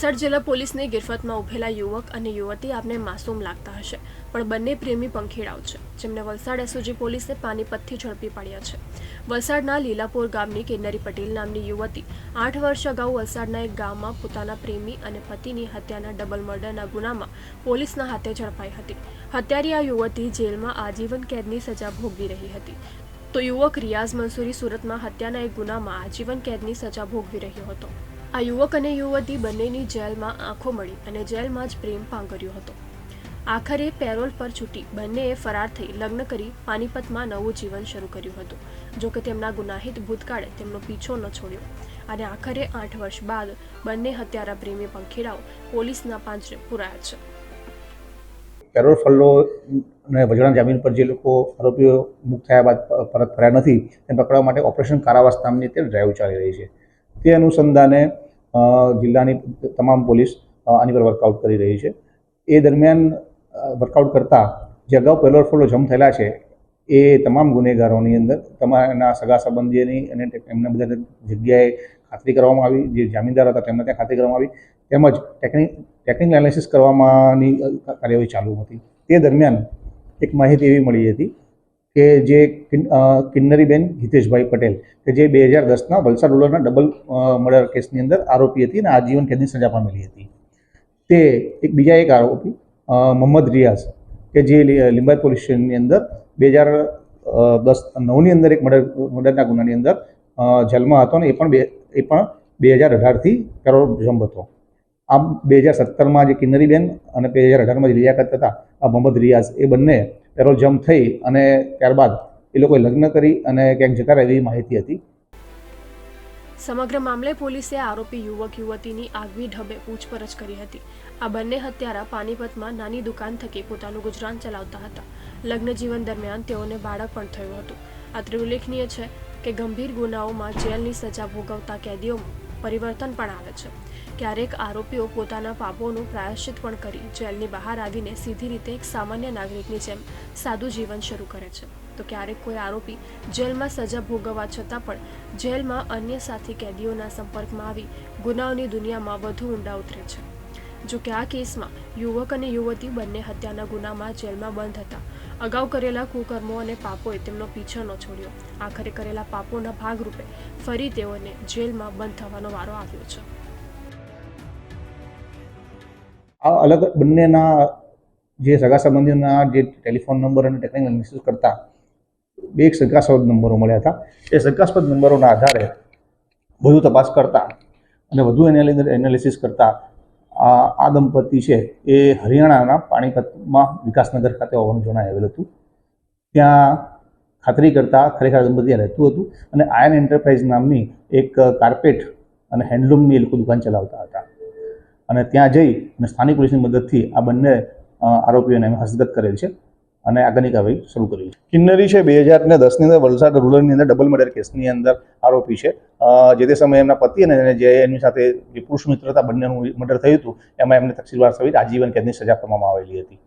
વલસાડ જિલ્લા પોલીસની ગિરફતમાં ઉભેલા યુવક અને યુવતી આપને માસૂમ લાગતા હશે, પણ બંને પ્રેમી પંખીડાઓ છે, જેમને વલસાડ એસઓજી પોલીસે પાનીપતથી ઝડપી પાડ્યા છે. વલસાડના લીલાપુર ગામની કિન્નરી પટેલ નામની યુવતી 8 વર્ષ અગાઉ વલસાડના એક ગામમાં પોતાના પ્રેમી અને પતિની હત્યાના ડબલ મર્ડરના ગુનામાં પોલીસના હાથે ઝડપાઈ હતી. હત્યારી આ યુવતી જેલમાં આજીવન કેદની સજા ભોગવી રહી હતી, તો યુવક રિયાઝ મંસૂરી સુરતમાં હત્યાના એક ગુનામાં આજીવન કેદની સજા ભોગવી રહ્યો હતો. આ યુવક અને યુવતી બંનેની જેલમાં આંખો મળી અને જેલમાં જ પ્રેમ પાંગર્યો હતો. આખરે પેરોલ પર છૂટી બંનેએ ફરાર થઈ લગ્ન કરી પાનીપતમાં નવું જીવન શરૂ કર્યું હતું. જોકે તેમના ગુનાહિત ભૂતકાળે તેમનો પીછો ન છોડ્યો અને આખરે 8 વર્ષ બાદ બંને હત્યારા પ્રેમી પંખીડાઓ પોલીસના પાંજરે પુરાયા છે. પેરોલ ફલ્લો અને વચગાળાના જામીન પર જે લોકો આરોપીઓ મુક્ત થયા બાદ પરત ફર્યા નથી તેને પકડવા માટે ઓપરેશન કારાવાસ નામની તે ડ્રાઈવ ચાલી રહી છે. તે અનુસંધાને જિલ્લાની તમામ પોલીસ આની પર વર્કઆઉટ કરી રહી છે. એ દરમિયાન વર્કઆઉટ કરતાં જે અગાઉ પેરોલ ફલ્લો જમ થયેલા છે એ તમામ ગુનેગારોની અંદર તમારા સગા સંબંધીઓની અને એમના બધા જગ્યાએ ખાતરી કરવામાં આવી. જે જામીનદાર હતા તેમને ત્યાં ખાતરી કરવામાં આવી, તેમજ ટેકનિકલ એનાલિસિસ કરવામાંની કાર્યવાહી ચાલુ હતી. તે દરમિયાન એક માહિતી એવી મળી હતી કે જે કિન્નરીબેન હિતેશભાઈ પટેલ કે જે 2010ના વલસાડ રૂરલના ડબલ મર્ડર કેસની અંદર આરોપી હતી અને આજીવન કેદની સજા પામેલી હતી. તે બીજા એક આરોપી મોહમ્મદ રિયાઝ કે જે લીંબાયત પોલીસ સ્ટેશનની અંદર 2009ની અંદર એક મર્ડરના ગુનાની અંદર જેલમાં હતો અને એ પણ 2018થી પેરોલ જમ હતો. આમ 2017માં જે કિન્નરીબેન અને 2018માં જે લિયાકત હતા આ મોહમ્મદ રિયાઝ એ બંને પેરોલ જમ થઈ અને ત્યારબાદ એ લોકોએ લગ્ન કરી અને ક્યાંક જતા રહે એવી માહિતી હતી. સમગ્ર મામલે પોલીસે આરોપી યુવક યુવતીની આગવી ઢબે પૂછપરછ કરી હતી. આ બંને હત્યારા પાનીપતમાં નાની દુકાન થકી પોતાનું ગુજરાન ચલાવતા હતા. લગ્ન જીવન દરમિયાન તેઓને બાળક પણ થયું હતું. અત્રે ઉલ્લેખનીય છે કે ગંભીર ગુનાઓમાં જેલની સજા ભોગવતા કેદીઓમાં પરિવર્તન પણ આવે છે. ક્યારેક આરોપીઓ પોતાના પાપોનું પ્રાયશ્ચિત પણ કરી જેલની બહાર આવીને સીધી રીતે એક સામાન્ય નાગરિકની જેમ સાદું જીવન શરૂ કરે છે, તો ક્યારેક કોઈ આરોપી જેલમાં સજા ભોગવવા છતાં પણ જેલમાં અન્ય સાથી કેદીઓના સંપર્કમાં આવી ગુનાઓની દુનિયામાં વધુ ઊંડા ઉતરે છે. જો કે આ કેસમાં યુવક અને યુવતી બંને હત્યાના ગુનામાં જેલમાં બંધ હતા. અગાઉ કરેલા કુકર્મો અને પાપોએ તેમનો પીછો ન છોડ્યો. આખરે કરેલા પાપોના ભાગરૂપે ફરી તેઓને જેલમાં બંધ થવાનો વારો આવ્યો છે. આ અલગ બંનેના જે સગા સંબંધીઓના જે ટેલિફોન નંબર અને ટેકનિકલ એનાલિસિસ કરતા બે એક શંકાસ્પદ નંબરો મળ્યા હતા. એ શંકાસ્પદ નંબરોના આધારે વધુ તપાસ કરતા અને વધુ એનાલિસિસ કરતા આ દંપતી છે એ હરિયાણાના પાણીપતમાં વિકાસનગર ખાતે હોવાનું જણાવેલું હતું. ત્યાં ખાતરી કરતાં ખરેખર દંપતી રહેતું હતું અને આયન એન્ટરપ્રાઇઝ નામની એક કાર્પેટ અને હેન્ડલૂમની એ લોકો દુકાન ચલાવતા હતા. અને ત્યાં જઈ અને સ્થાનિક પોલીસની મદદથી આ બંને આરોપીઓને હસ્તગત કરેલ છે અને આગળની કાર્યવાહી શરૂ કરી છે. કિન્નરી છે 2010ની અંદર વલસાડ રૂરલની અંદર ડબલ મર્ડર કેસની અંદર આરોપી છે. જે તે સમયે એમના પતિ અને જે એમની સાથે જે પુરુષ મિત્ર હતા બંનેનું મર્ડર થયું હતું એમાં એમને તકસીરવાર સહિત આજીવન કેદની સજા કરવામાં આવેલી હતી.